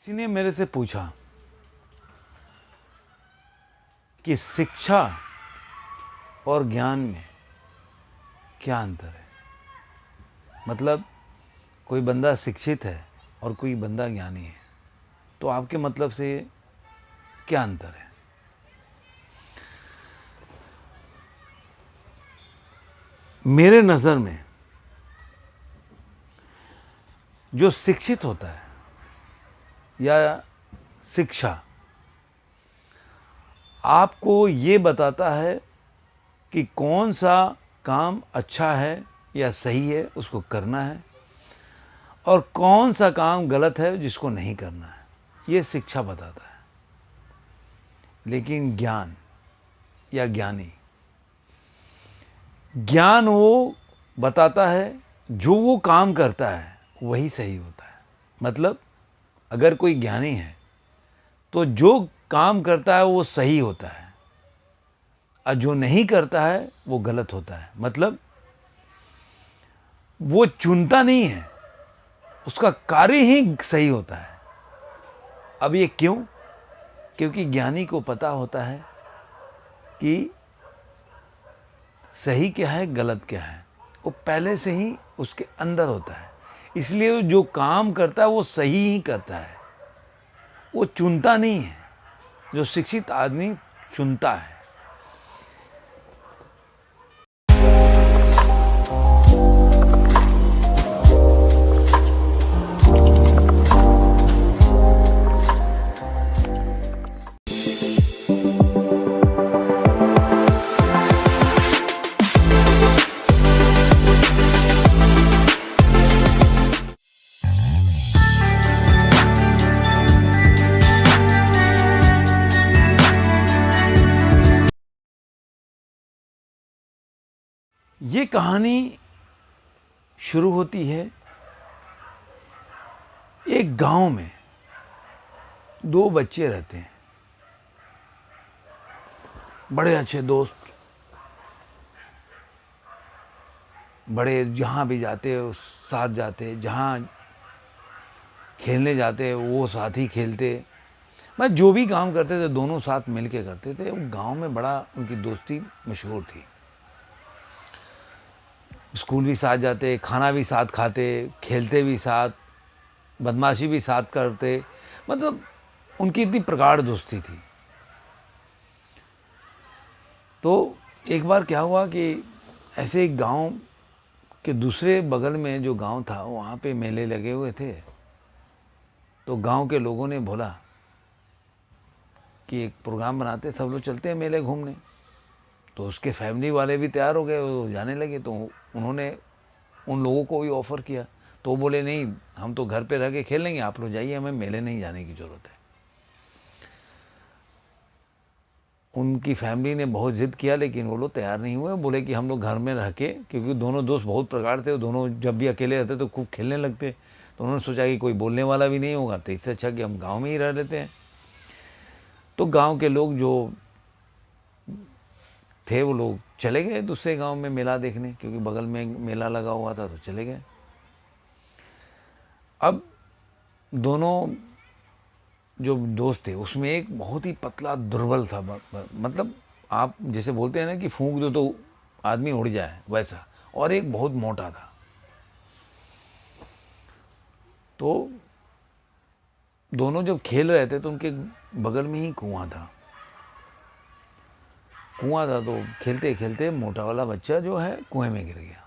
किसी ने मेरे से पूछा कि शिक्षा और ज्ञान में क्या अंतर है। मतलब कोई बंदा शिक्षित है और कोई बंदा ज्ञानी है, तो आपके मतलब से क्या अंतर है। मेरे नज़र में जो शिक्षित होता है या शिक्षा आपको ये बताता है कि कौन सा काम अच्छा है या सही है, उसको करना है, और कौन सा काम गलत है जिसको नहीं करना है, ये शिक्षा बताता है। लेकिन ज्ञान या ज्ञानी, ज्ञान वो बताता है जो वो काम करता है वही सही होता है। मतलब अगर कोई ज्ञानी है तो जो काम करता है वो सही होता है और जो नहीं करता है वो गलत होता है। मतलब वो चुनता नहीं है, उसका कार्य ही सही होता है। अब ये क्यों? क्योंकि ज्ञानी को पता होता है कि सही क्या है, गलत क्या है, वो पहले से ही उसके अंदर होता है। इसलिए वो जो काम करता है वो सही ही करता है, वो चुनता नहीं है। जो शिक्षित आदमी चुनता है। ये कहानी शुरू होती है एक गांव में। दो बच्चे रहते हैं, बड़े अच्छे दोस्त, बड़े, जहाँ भी जाते साथ जाते, जहाँ खेलने जाते वो साथ ही खेलते। मैं जो भी काम करते थे दोनों साथ मिल के करते थे। वो गांव में बड़ा उनकी दोस्ती मशहूर थी। स्कूल भी साथ जाते, खाना भी साथ खाते, खेलते भी साथ, बदमाशी भी साथ करते। मतलब उनकी इतनी प्रगाढ़ दोस्ती थी। तो एक बार क्या हुआ कि ऐसे एक गांव के दूसरे बगल में जो गांव था वहाँ पे मेले लगे हुए थे। तो गांव के लोगों ने बोला कि एक प्रोग्राम बनाते, सब लोग चलते हैं मेले घूमने। तो उसके फैमिली वाले भी तैयार हो गए, वो जाने लगे। तो उन्होंने उन लोगों को भी ऑफ़र किया। तो बोले नहीं, हम तो घर पे रह के खेल लेंगे, आप लोग जाइए, हमें मेले नहीं जाने की ज़रूरत है। उनकी फैमिली ने बहुत ज़िद किया, लेकिन वो लोग तैयार नहीं हुए। बोले कि हम लोग घर में रह के, क्योंकि दोनों दोस्त बहुत प्रकार थे, दोनों जब भी अकेले रहते तो खूब खेलने लगते। तो उन्होंने सोचा कि कोई बोलने वाला भी नहीं होगा, तो इससे अच्छा कि हम गाँव में ही रह लेते हैं। तो गाँव के लोग जो थे वो लोग चले गए दूसरे गांव में मेला देखने, क्योंकि बगल में मेला लगा हुआ था, तो चले गए। अब दोनों जो दोस्त थे उसमें एक बहुत ही पतला दुर्बल था। मतलब आप जैसे बोलते हैं ना कि फूंक दो तो आदमी उड़ जाए, वैसा। और एक बहुत मोटा था। तो दोनों जब खेल रहे थे तो उनके बगल में ही कुआं था। तो खेलते खेलते मोटा वाला बच्चा जो है कुएं में गिर गया।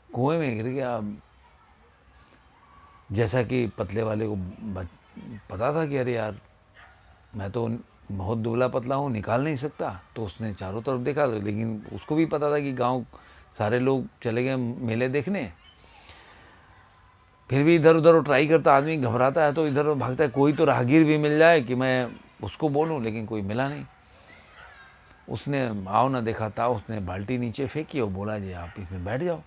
कुएं में गिर गया। जैसा कि पतले वाले को पता था कि अरे यार, मैं तो बहुत दुबला पतला हूँ, निकाल नहीं सकता। तो उसने चारों तरफ देखा, लेकिन उसको भी पता था कि गांव सारे लोग चले गए मेले देखने। फिर भी इधर उधर ट्राई करता, आदमी घबराता है तो इधर उधर भागता है, कोई तो राहगीर भी मिल जाए कि मैं उसको बोलूँ, लेकिन कोई मिला नहीं। उसने आओ ना देखा था, उसने बाल्टी नीचे फेंकी और बोला जी आप इसमें बैठ जाओ।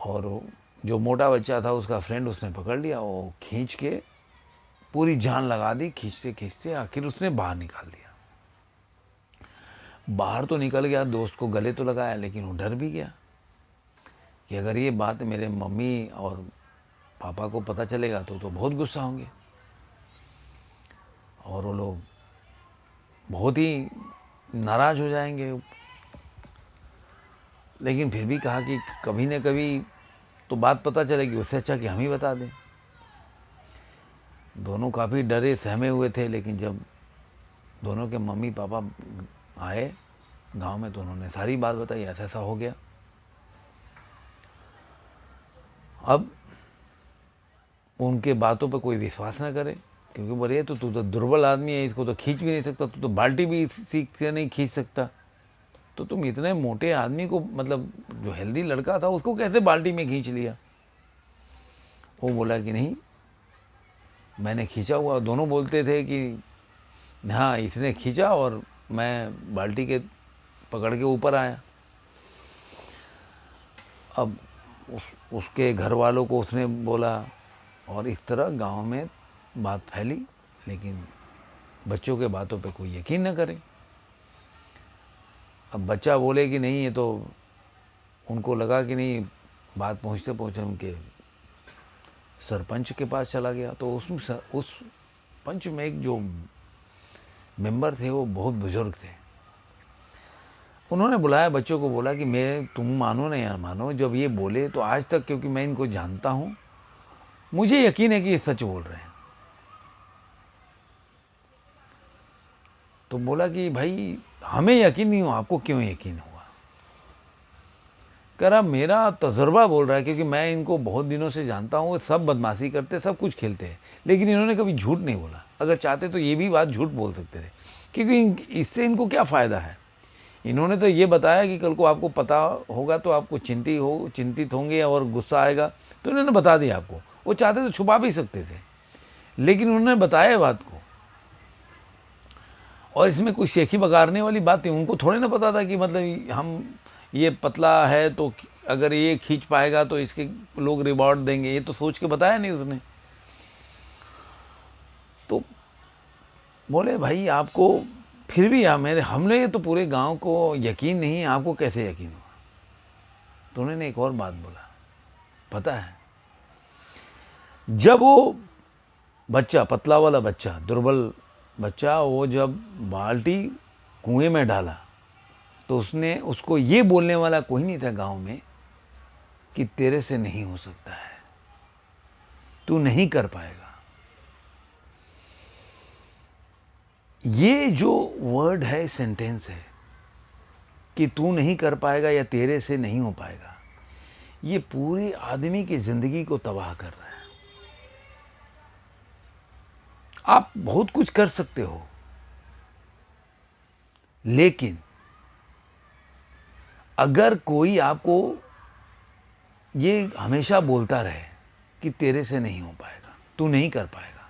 और जो मोटा बच्चा था उसका फ्रेंड उसने पकड़ लिया, वो खींच के पूरी जान लगा दी। खींचते खींचते आखिर उसने बाहर निकाल दिया। बाहर तो निकल गया, दोस्त को गले तो लगाया, लेकिन वो डर भी गया कि अगर ये बात मेरे मम्मी और पापा को पता चलेगा तो बहुत गुस्सा होंगे और वो लोग बहुत ही नाराज़ हो जाएंगे। लेकिन फिर भी कहा कि कभी न कभी तो बात पता चलेगी, उससे अच्छा कि हम ही बता दें। दोनों काफ़ी डरे सहमे हुए थे, लेकिन जब दोनों के मम्मी पापा आए गांव में तो उन्होंने सारी बात बताई, ऐसा ऐसा हो गया। अब उनके बातों पर कोई विश्वास ना करे, क्योंकि बोले तो तू तो दुर्बल आदमी है, इसको तो खींच भी नहीं सकता, तू तो बाल्टी भी सीख से नहीं खींच सकता, तो तुम इतने मोटे आदमी को, मतलब जो हेल्दी लड़का था उसको कैसे बाल्टी में खींच लिया। वो बोला कि नहीं मैंने खींचा हुआ। दोनों बोलते थे कि हाँ इसने खींचा और मैं बाल्टी के पकड़ के ऊपर आया। अब उसके घर वालों को उसने बोला और इस तरह गांव में बात फैली, लेकिन बच्चों के बातों पे कोई यकीन न करे। अब बच्चा बोले कि नहीं, ये तो उनको लगा कि नहीं, बात पहुंचते पहुंचते उनके सरपंच के पास चला गया। तो उस पंच में एक जो मेंबर थे वो बहुत बुजुर्ग थे। उन्होंने बुलाया बच्चों को, बोला कि मैं, तुम मानो ना या मानो, जब ये बोले तो आज तक, क्योंकि मैं इनको जानता हूँ, मुझे यकीन है कि ये सच बोल रहे हैं। तो बोला कि भाई हमें यकीन नहीं हुआ, आपको क्यों यकीन हुआ। कह रहा मेरा तजुर्बा बोल रहा है, क्योंकि मैं इनको बहुत दिनों से जानता हूँ, सब बदमाशी करते, सब कुछ खेलते हैं, लेकिन इन्होंने कभी झूठ नहीं बोला। अगर चाहते तो ये भी बात झूठ बोल सकते थे, क्योंकि इससे इनको क्या फ़ायदा है। इन्होंने तो ये बताया कि कल को आपको पता होगा तो आपको चिंतित होंगे और गुस्सा आएगा, तो इन्होंने बता दिया आपको। वो चाहते तो छुपा भी सकते थे, लेकिन उन्होंने बताया बात को। और इसमें कोई सेखी बगाड़ने वाली बात नहीं, उनको थोड़े ना पता था कि मतलब हम ये पतला है तो अगर ये खींच पाएगा तो इसके लोग रिवॉर्ड देंगे, ये तो सोच के बताया नहीं उसने। तो बोले भाई आपको फिर भी मेरे हमने तो पूरे गांव को यकीन नहीं, आपको कैसे यकीन हुआ। तो उन्होंने एक और बात बोला, पता है जब वो बच्चा, पतला वाला बच्चा, दुर्बल बच्चा, वो जब बाल्टी कुएं में डाला तो उसको ये बोलने वाला कोई नहीं था गांव में कि तेरे से नहीं हो सकता है, तू नहीं कर पाएगा। ये जो वर्ड है, सेंटेंस है कि तू नहीं कर पाएगा या तेरे से नहीं हो पाएगा, ये पूरी आदमी की जिंदगी को तबाह कर रहा है। आप बहुत कुछ कर सकते हो, लेकिन अगर कोई आपको ये हमेशा बोलता रहे कि तेरे से नहीं हो पाएगा, तू नहीं कर पाएगा,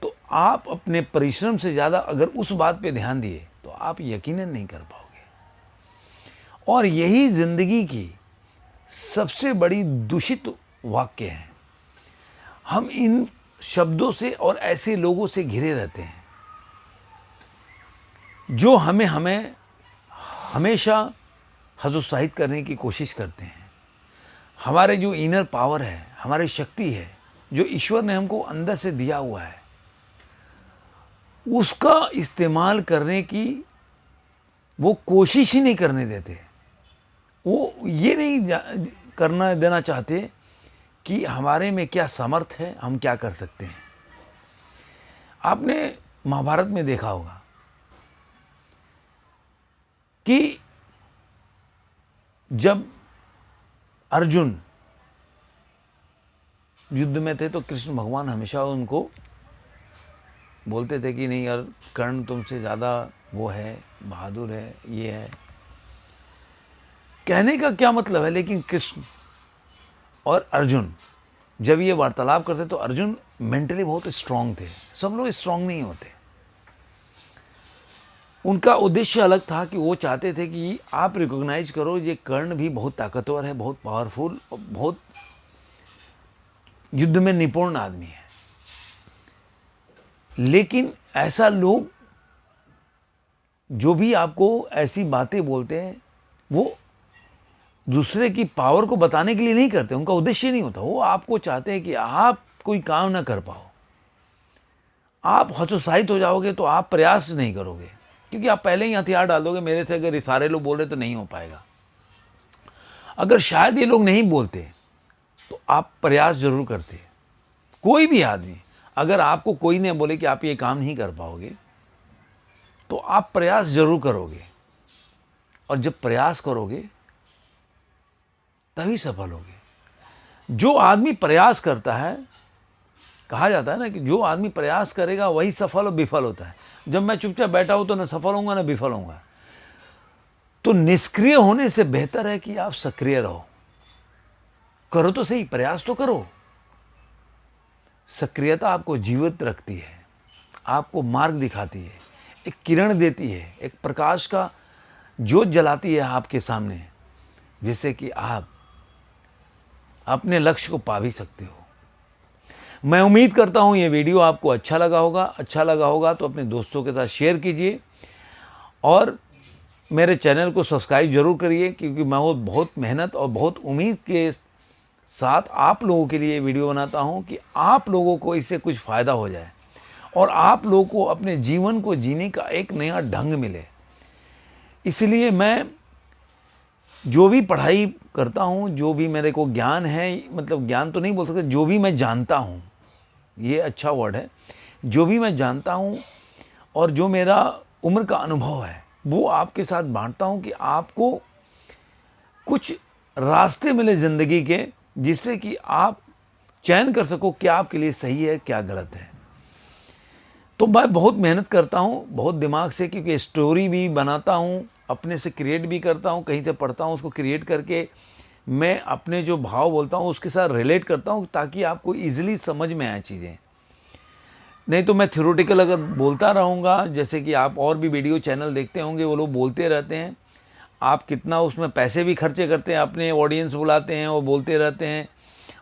तो आप अपने परिश्रम से ज़्यादा अगर उस बात पे ध्यान दिए तो आप यकीनन नहीं कर पाओगे। और यही जिंदगी की सबसे बड़ी दूषित वाक्य है। हम इन शब्दों से और ऐसे लोगों से घिरे रहते हैं जो हमें हमेशा हतोत्साहित करने की कोशिश करते हैं। हमारे जो इनर पावर है, हमारी शक्ति है, जो ईश्वर ने हमको अंदर से दिया हुआ है, उसका इस्तेमाल करने की वो कोशिश ही नहीं करने देते। वो ये नहीं करना देना चाहते कि हमारे में क्या समर्थ है, हम क्या कर सकते हैं। आपने महाभारत में देखा होगा कि जब अर्जुन युद्ध में थे तो कृष्ण भगवान हमेशा उनको बोलते थे कि नहीं यार, कर्ण तुमसे ज़्यादा वो है, बहादुर है, ये है। कहने का क्या मतलब है, लेकिन कृष्ण और अर्जुन जब ये वार्तालाप करते तो अर्जुन मेंटली बहुत स्ट्रांग थे। सब लोग स्ट्रांग नहीं होते। उनका उद्देश्य अलग था कि वो चाहते थे कि आप रिकॉग्नाइज करो ये कर्ण भी बहुत ताकतवर है, बहुत पावरफुल और बहुत युद्ध में निपुण आदमी है। लेकिन ऐसा लोग जो भी आपको ऐसी बातें बोलते हैं, वो दूसरे की पावर को बताने के लिए नहीं करते, उनका उद्देश्य नहीं होता। वो आपको चाहते हैं कि आप कोई काम ना कर पाओ, आप हतोत्साहित हो जाओगे तो आप प्रयास नहीं करोगे, क्योंकि आप पहले ही हथियार डाल दोगे, मेरे से अगर ये सारे लोग बोल रहे तो नहीं हो पाएगा। अगर शायद ये लोग नहीं बोलते तो आप प्रयास जरूर करते। कोई भी आदमी, अगर आपको कोई नहीं बोले कि आप ये काम नहीं कर पाओगे तो आप प्रयास जरूर करोगे, और जब प्रयास करोगे तभी सफल होगे। जो आदमी प्रयास करता है, कहा जाता है ना कि जो आदमी प्रयास करेगा वही सफल और विफल होता है। जब मैं चुपचाप बैठा हूं तो ना सफल होऊंगा ना विफल होऊंगा। तो निष्क्रिय होने से बेहतर है कि आप सक्रिय रहो। करो तो सही, प्रयास तो करो। सक्रियता आपको जीवित रखती है, आपको मार्ग दिखाती है, एक किरण देती है, एक प्रकाश का ज्योत जलाती है आपके सामने, जिससे कि आप अपने लक्ष्य को पा भी सकते हो। मैं उम्मीद करता हूं ये वीडियो आपको अच्छा लगा होगा। अच्छा लगा होगा तो अपने दोस्तों के साथ शेयर कीजिए और मेरे चैनल को सब्सक्राइब जरूर करिए, क्योंकि मैं बहुत मेहनत और बहुत उम्मीद के साथ आप लोगों के लिए वीडियो बनाता हूं कि आप लोगों को इससे कुछ फ़ायदा हो जाए और आप लोगों को अपने जीवन को जीने का एक नया ढंग मिले। इसलिए मैं जो भी पढ़ाई करता हूं, जो भी मेरे को ज्ञान है, मतलब ज्ञान तो नहीं बोल सकते, जो भी मैं जानता हूं, ये अच्छा वर्ड है, जो भी मैं जानता हूं और जो मेरा उम्र का अनुभव है वो आपके साथ बांटता हूं कि आपको कुछ रास्ते मिले ज़िंदगी के, जिससे कि आप चयन कर सको क्या आपके लिए सही है क्या गलत है। तो मैं बहुत मेहनत करता हूँ, बहुत दिमाग से, क्योंकि स्टोरी भी बनाता हूँ, अपने से क्रिएट भी करता हूँ, कहीं से पढ़ता हूँ, उसको क्रिएट करके मैं अपने जो भाव बोलता हूँ उसके साथ रिलेट करता हूँ, ताकि आपको ईजिली समझ में आए चीज़ें। नहीं तो मैं थ्योरेटिकल अगर बोलता रहूँगा, जैसे कि आप और भी वीडियो चैनल देखते होंगे, वो लोग बोलते रहते हैं, आप कितना उसमें पैसे भी खर्चे करते हैं, अपने ऑडियंस बुलाते हैं और बोलते रहते हैं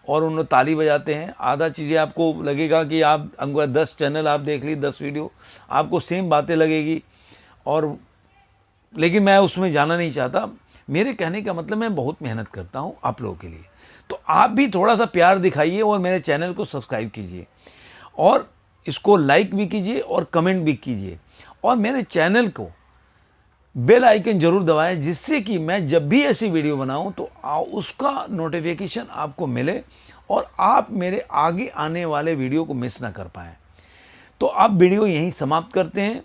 और उन लोग ताली बजाते हैं। आधा चीज़ें आपको लगेगा कि आप 10 चैनल आप देख ली, 10 वीडियो आपको सेम बातें लगेगी, और लेकिन मैं उसमें जाना नहीं चाहता। मेरे कहने का मतलब मैं बहुत मेहनत करता हूँ आप लोगों के लिए, तो आप भी थोड़ा सा प्यार दिखाइए और मेरे चैनल को सब्सक्राइब कीजिए और इसको लाइक भी कीजिए और कमेंट भी कीजिए, और मेरे चैनल को बेल आइकन जरूर दबाएं, जिससे कि मैं जब भी ऐसी वीडियो बनाऊं तो उसका नोटिफिकेशन आपको मिले और आप मेरे आगे आने वाले वीडियो को मिस ना कर पाएं। तो अब वीडियो यहीं समाप्त करते हैं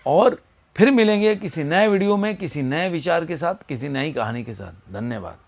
और फिर मिलेंगे किसी नए वीडियो में, किसी नए विचार के साथ, किसी नई कहानी के साथ। धन्यवाद।